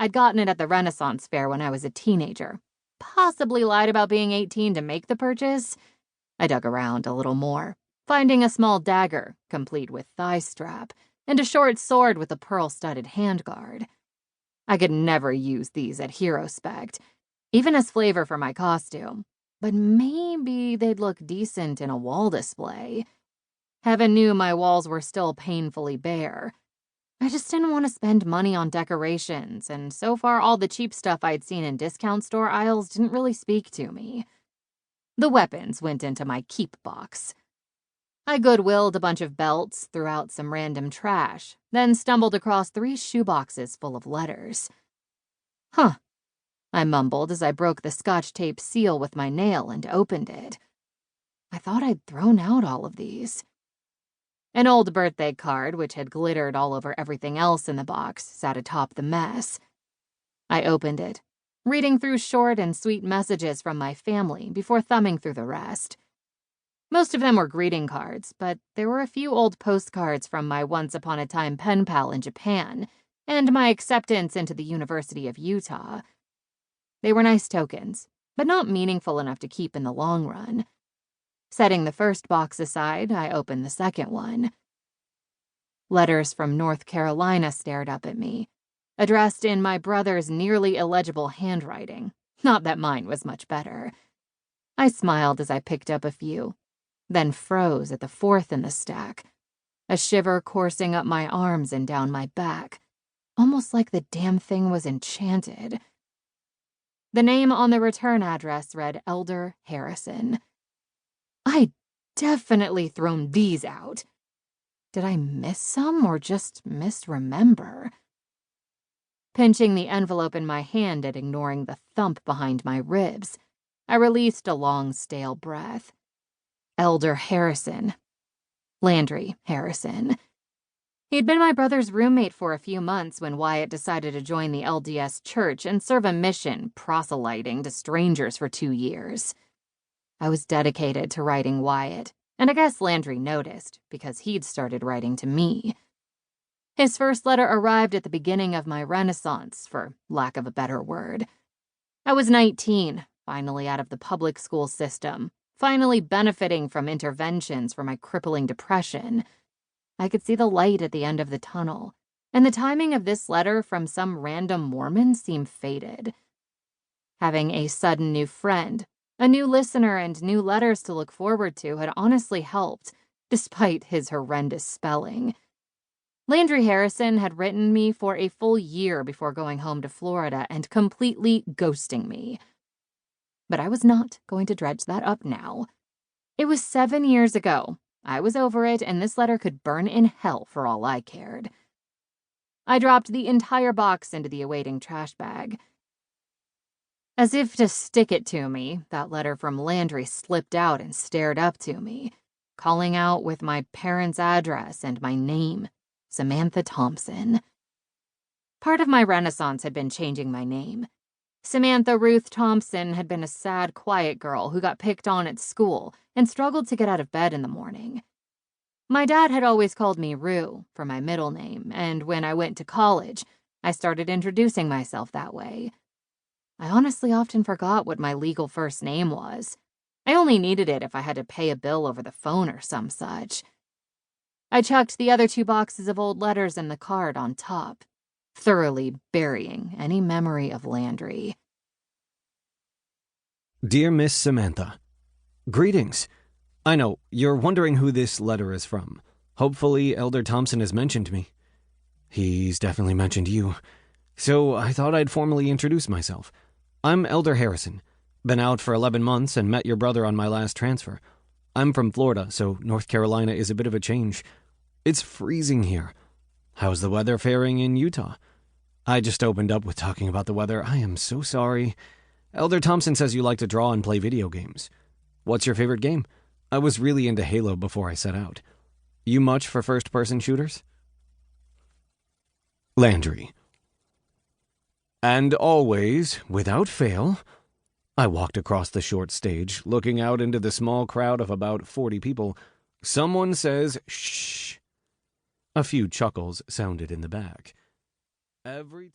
I'd gotten it at the Renaissance Fair when I was a teenager. Possibly lied about being 18 to make the purchase. I dug around a little more, finding a small dagger, complete with thigh strap, and a short sword with a pearl-studded handguard. I could never use these at hero spect, even as flavor for my costume, but maybe they'd look decent in a wall display. Heaven knew my walls were still painfully bare. I just didn't want to spend money on decorations, and so far all the cheap stuff I'd seen in discount store aisles didn't really speak to me. The weapons went into my keep box. I Goodwilled a bunch of belts, threw out some random trash, then stumbled across 3 shoeboxes full of letters. Huh, I mumbled as I broke the Scotch tape seal with my nail and opened it. I thought I'd thrown out all of these. An old birthday card, which had glittered all over everything else in the box, sat atop the mess. I opened it, reading through short and sweet messages from my family before thumbing through the rest. Most of them were greeting cards, but there were a few old postcards from my once-upon-a-time pen pal in Japan and my acceptance into the University of Utah. They were nice tokens, but not meaningful enough to keep in the long run. Setting the first box aside, I opened the second one. Letters from North Carolina stared up at me, addressed in my brother's nearly illegible handwriting. Not that mine was much better. I smiled as I picked up a few, then froze at the fourth in the stack, a shiver coursing up my arms and down my back, almost like the damn thing was enchanted. The name on the return address read Elder Harrison. I'd definitely thrown these out. Did I miss some or just misremember? Pinching the envelope in my hand and ignoring the thump behind my ribs, I released a long, stale breath. Elder Harrison. Landry Harrison. He'd been my brother's roommate for a few months when Wyatt decided to join the LDS church and serve a mission proselyting to strangers for 2 years. I was dedicated to writing Wyatt, and I guess Landry noticed because he'd started writing to me. His first letter arrived at the beginning of my renaissance, for lack of a better word. I was 19, finally out of the public school system, finally benefiting from interventions for my crippling depression. I could see the light at the end of the tunnel, and the timing of this letter from some random Mormon seemed fated. Having a sudden new friend, a new listener, and new letters to look forward to had honestly helped, despite his horrendous spelling. Landry Harrison had written me for a full year before going home to Florida and completely ghosting me. But I was not going to dredge that up now. It was 7 years ago. I was over it, and this letter could burn in hell for all I cared. I dropped the entire box into the awaiting trash bag. As if to stick it to me, that letter from Landry slipped out and stared up to me, calling out with my parents' address and my name, Samantha Thompson. Part of my renaissance had been changing my name. Samantha Ruth Thompson had been a sad, quiet girl who got picked on at school and struggled to get out of bed in the morning. My dad had always called me Rue for my middle name, and when I went to college, I started introducing myself that way. I honestly often forgot what my legal first name was. I only needed it if I had to pay a bill over the phone or some such. I chucked the other 2 boxes of old letters and the card on top, thoroughly burying any memory of Landry. Dear Miss Samantha, greetings. I know, you're wondering who this letter is from. Hopefully Elder Thompson has mentioned me. He's definitely mentioned you. So I thought I'd formally introduce myself. I'm Elder Harrison. Been out for 11 months and met your brother on my last transfer. I'm from Florida, so North Carolina is a bit of a change. It's freezing here. How's the weather faring in Utah? I just opened up with talking about the weather. I am so sorry. Elder Thompson says you like to draw and play video games. What's your favorite game? I was really into Halo before I set out. You much for first-person shooters? Landry. And always, without fail, I walked across the short stage, looking out into the small crowd of about 40 people. Someone says, shh. A few chuckles sounded in the back. Every